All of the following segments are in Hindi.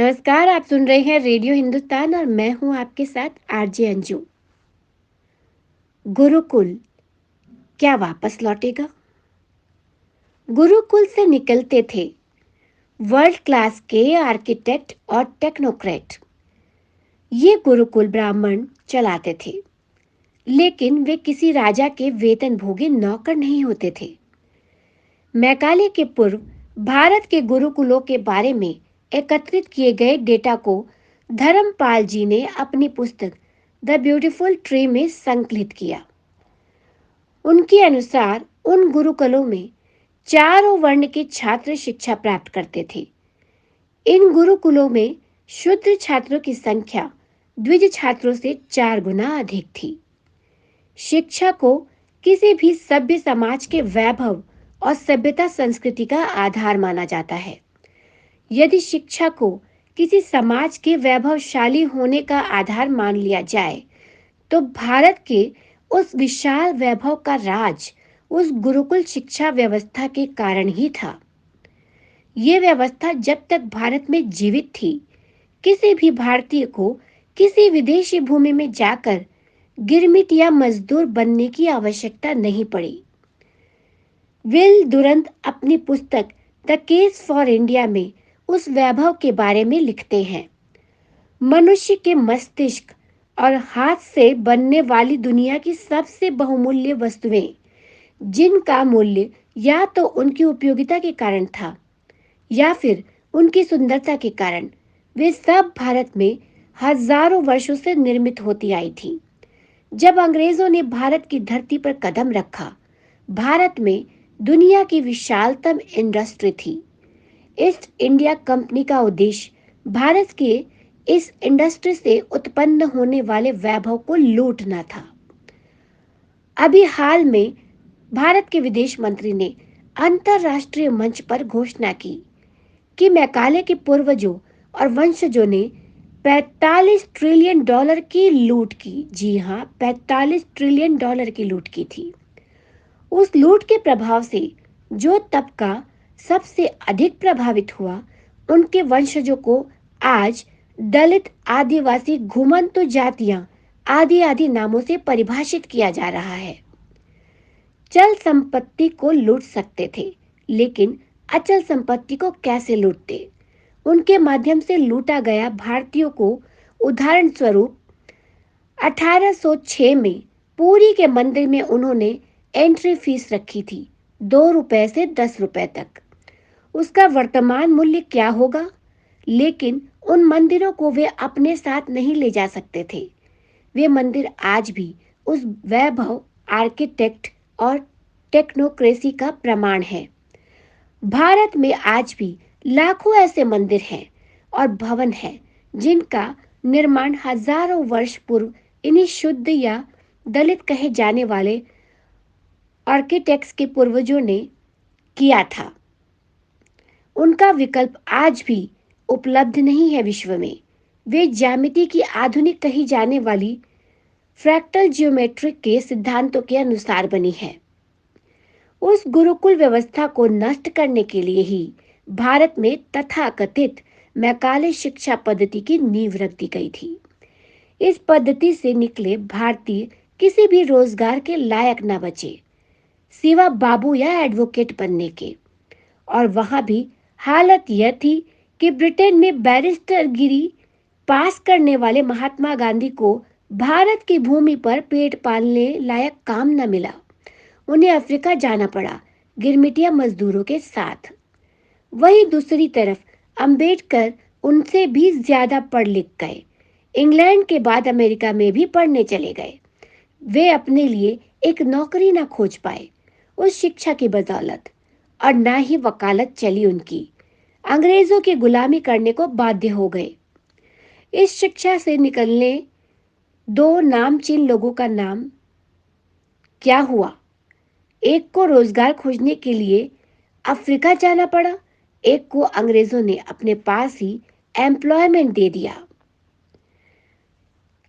नमस्कार, आप सुन रहे हैं रेडियो हिंदुस्तान और मैं हूं आपके साथ आरजे अंजू। गुरुकुल क्या वापस लौटेगा? गुरुकुल से निकलते थे वर्ल्ड क्लास के आर्किटेक्ट और टेक्नोक्रेट। ये गुरुकुल ब्राह्मण चलाते थे, लेकिन वे किसी राजा के वेतनभोगी नौकर नहीं होते थे। मैकाले के पूर्व भारत के गुरुकुलों के बारे में एकत्रित किए गए डेटा को धर्मपाल जी ने अपनी पुस्तक द ब्यूटीफुल ट्री में संकलित किया। उनके अनुसार उन गुरुकुलों में चारों वर्ण के छात्र शिक्षा प्राप्त करते थे। इन गुरुकुलों में शूद्र छात्रों की संख्या द्विज छात्रों से 4 गुना अधिक थी। शिक्षा को किसी भी सभ्य समाज के वैभव और सभ्यता संस्कृति का आधार माना जाता है। यदि शिक्षा को किसी समाज के वैभवशाली होने का आधार मान लिया जाए, तो भारत के उस विशाल वैभव का राज उस गुरुकुल शिक्षा व्यवस्था के कारण ही था। ये व्यवस्था जब तक भारत में जीवित थी, किसी भी भारतीय को किसी विदेशी भूमि में जाकर गिरमिट या मजदूर बनने की आवश्यकता नहीं पड़ी। विल दुरंत अपनी पुस्तक द केस फॉर इंडिया में उस वैभव के बारे में लिखते हैं। मनुष्य के मस्तिष्क और हाथ से बनने वाली दुनिया की सबसे बहुमूल्य वस्तुएं, जिनका मूल्य या तो उनकी उपयोगिता के कारण था या फिर उनकी सुंदरता के कारण, वे सब भारत में हजारों वर्षों से निर्मित होती आई थी। जब अंग्रेजों ने भारत की धरती पर कदम रखा, भारत में दुनिया की विशालतम इंडस्ट्री थी। ईस्ट इंडिया कंपनी का उद्देश्य भारत के इस इंडस्ट्री से उत्पन्न होने वाले वैभव को लूटना था। अभी हाल में भारत के विदेश मंत्री ने अंतरराष्ट्रीय मंच पर घोषणा की कि मैकाले के पूर्वजों और वंशजों ने 45 ट्रिलियन डॉलर की लूट की। जी हाँ, 45 ट्रिलियन डॉलर की लूट की थी। उस लूट के प्रभाव से जो तबका सबसे अधिक प्रभावित हुआ, उनके वंशजों को आज दलित, आदिवासी, घुमंतु जातियां आदि आदि नामों से परिभाषित किया जा रहा है। चल संपत्ति को लूट सकते थे, लेकिन अचल संपत्ति को कैसे लूटते? उनके माध्यम से लूटा गया भारतीयों को उदाहरण स्वरूप 1806 में पुरी के मंदिर में उन्होंने एंट्री फीस रखी थी, 2 रुपए से 10 रुपए तक। उसका वर्तमान मूल्य क्या होगा? लेकिन उन मंदिरों को वे अपने साथ नहीं ले जा सकते थे। वे मंदिर आज भी उस वैभव, आर्किटेक्ट और टेक्नोक्रेसी का प्रमाण है। भारत में आज भी लाखों ऐसे मंदिर हैं और भवन हैं जिनका निर्माण हजारों वर्ष पूर्व इन्हीं शुद्ध या दलित कहे जाने वाले आर्किटेक्ट्स के पूर्वजों ने किया था। उनका विकल्प आज भी उपलब्ध नहीं है विश्व में। वे ज्यामिति की आधुनिक कही जाने वाली फ्रैक्टल ज्योमेट्री के सिद्धांतों के अनुसार बनी है। उस गुरुकुल व्यवस्था को नष्ट करने के लिए ही भारत में तथाकथित मैकाले शिक्षा पद्धति की नींव रख दी गई थी। इस पद्धति से निकले भारतीय किसी भी रोजगार के लायक न बचे, सिवा बाबू या एडवोकेट बनने के। और वहां भी हालत यह थी कि ब्रिटेन में बैरिस्टरगिरी पास करने वाले महात्मा गांधी को भारत की भूमि पर पेट पालने लायक काम न मिला। उन्हें अफ्रीका जाना पड़ा, गिरमिटिया मजदूरों के साथ। वहीं दूसरी तरफ अंबेडकर उनसे भी ज्यादा पढ़ लिख गए। इंग्लैंड के बाद अमेरिका में भी पढ़ने चले गए। वे अपने लिए एक नौकरी ना खोज पाए उस शिक्षा की बदौलत, और ना ही वकालत चली उनकी। अंग्रेजों की गुलामी करने को बाध्य हो गए। इस शिक्षा से निकलने दो नामचीन लोगों का नाम क्या हुआ? एक को रोजगार खोजने के लिए अफ्रीका जाना पड़ा, एक को अंग्रेजों ने अपने पास ही एम्प्लॉयमेंट दे दिया।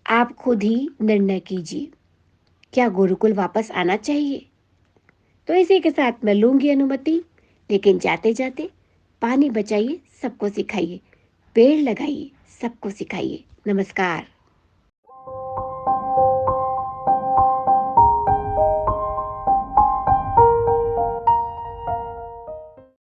आप खुद ही निर्णय कीजिए, क्या गुरुकुल वापस आना चाहिए? तो इसी के साथ मैं लूंगी अनुमति, लेकिन जाते जाते पानी बचाइए, सबको सिखाइए। पेड़ लगाइए, सबको सिखाइए। नमस्कार।